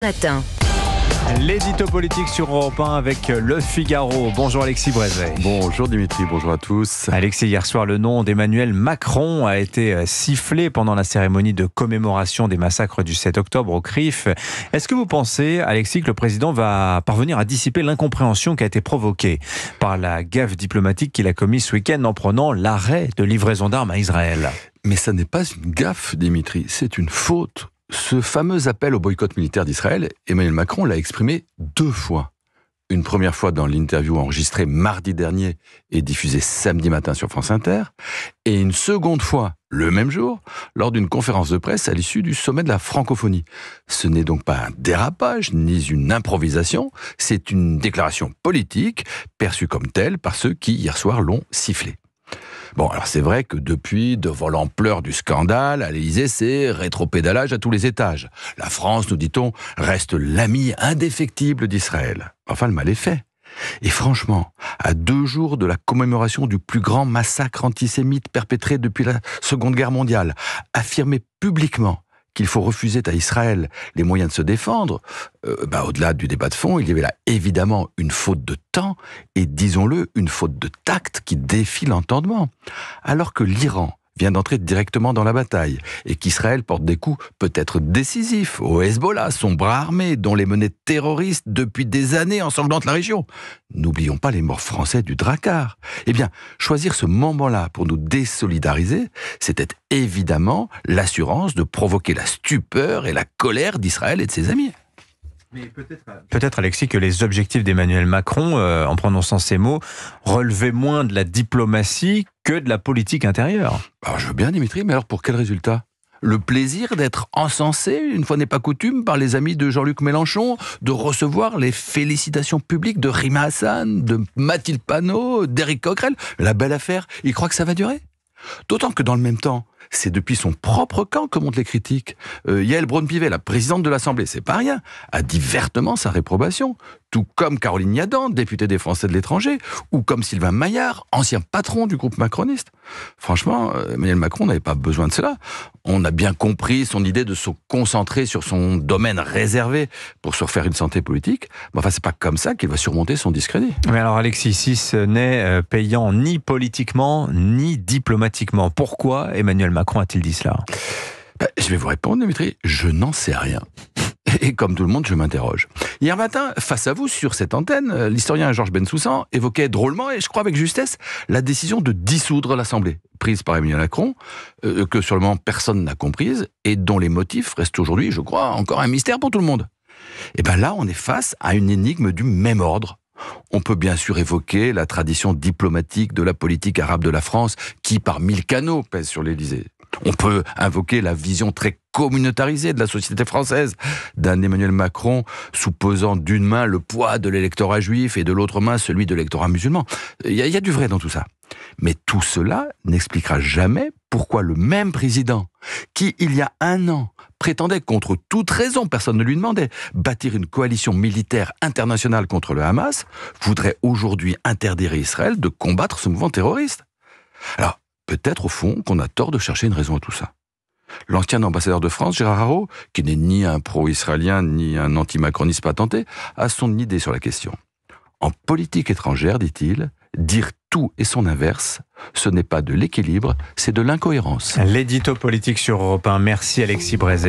Matin. L'édito politique sur Europe 1 avec Le Figaro. Bonjour Alexis Brézet. Bonjour Dimitri, bonjour à tous. Alexis, hier soir, le nom d'Emmanuel Macron a été sifflé pendant la cérémonie de commémoration des massacres du 7 octobre au CRIF. Est-ce que vous pensez, Alexis, que le président va parvenir à dissiper l'incompréhension qui a été provoquée par la gaffe diplomatique qu'il a commise ce week-end en prenant l'arrêt de livraison d'armes à Israël? Mais ça n'est pas une gaffe, Dimitri, c'est une faute. Ce fameux appel au boycott militaire d'Israël, Emmanuel Macron l'a exprimé 2 fois. Une première fois dans l'interview enregistrée mardi dernier et diffusée samedi matin sur France Inter, et une seconde fois, le même jour, lors d'une conférence de presse à l'issue du sommet de la francophonie. Ce n'est donc pas un dérapage, ni une improvisation, c'est une déclaration politique, perçue comme telle par ceux qui, hier soir, l'ont sifflée. Bon, alors c'est vrai que depuis, devant l'ampleur du scandale, à l'Élysée, c'est rétropédalage à tous les étages. La France, nous dit-on, reste l'ami indéfectible d'Israël. Enfin, le mal est fait. Et franchement, à 2 jours de la commémoration du plus grand massacre antisémite perpétré depuis la Seconde Guerre mondiale, affirmer publiquement qu'il faut refuser à Israël les moyens de se défendre, au-delà du débat de fond, il y avait là évidemment une faute de temps et, disons-le, une faute de tact qui défie l'entendement. Alors que l'Iran vient d'entrer directement dans la bataille et qu'Israël porte des coups peut-être décisifs au Hezbollah, son bras armé, dont les menées terroristes depuis des années ensanglantent la région. N'oublions pas les morts français du Drakkar. Eh bien, choisir ce moment-là pour nous désolidariser, c'était évidemment l'assurance de provoquer la stupeur et la colère d'Israël et de ses amis. Mais peut-être, Alexis, que les objectifs d'Emmanuel Macron, en prononçant ces mots, relevaient moins de la diplomatie que de la politique intérieure. Alors, je veux bien, Dimitri, mais alors pour quel résultat ? Le plaisir d'être encensé, une fois n'est pas coutume, par les amis de Jean-Luc Mélenchon, de recevoir les félicitations publiques de Rima Hassan, de Mathilde Panot, d'Éric Coquerel. La belle affaire, il croit que ça va durer ? D'autant que dans le même temps, c'est depuis son propre camp que montent les critiques. Yael Braun-Pivet, la présidente de l'Assemblée, c'est pas rien, a dit vertement sa réprobation. Tout comme Caroline Yadan, députée des Français de l'étranger, ou comme Sylvain Maillard, ancien patron du groupe macroniste. Franchement, Emmanuel Macron n'avait pas besoin de cela. On a bien compris son idée de se concentrer sur son domaine réservé pour se refaire une santé politique. Mais enfin, c'est pas comme ça qu'il va surmonter son discrédit. Mais alors, Alexis, si ce n'est payant ni politiquement, ni diplomatiquement, pourquoi Emmanuel Macron a-t-il dit cela ? Je vais vous répondre, Dimitri, je n'en sais rien. Et comme tout le monde, je m'interroge. Hier matin, face à vous, sur cette antenne, l'historien Georges Bensoussan évoquait drôlement, et je crois avec justesse, la décision de dissoudre l'Assemblée, prise par Emmanuel Macron, que sur le moment personne n'a comprise, et dont les motifs restent aujourd'hui, je crois, encore un mystère pour tout le monde. Et bien là, on est face à une énigme du même ordre. On peut bien sûr évoquer la tradition diplomatique de la politique arabe de la France, qui par 1000 canaux pèse sur l'Élysée. On peut invoquer la vision très communautarisée de la société française, d'un Emmanuel Macron soupposant d'une main le poids de l'électorat juif et de l'autre main celui de l'électorat musulman. Il y a du vrai dans tout ça. Mais tout cela n'expliquera jamais pourquoi le même président, qui il y a 1 an prétendait contre toute raison, personne ne lui demandait, bâtir une coalition militaire internationale contre le Hamas, voudrait aujourd'hui interdire à Israël de combattre ce mouvement terroriste. Alors, peut-être au fond qu'on a tort de chercher une raison à tout ça. L'ancien ambassadeur de France, Gérard Araud, qui n'est ni un pro-israélien ni un anti-macroniste patenté, a son idée sur la question. En politique étrangère, dit-il, dire tout et son inverse, ce n'est pas de l'équilibre, c'est de l'incohérence. L'édito politique sur Europe 1. Merci Alexis Brézet.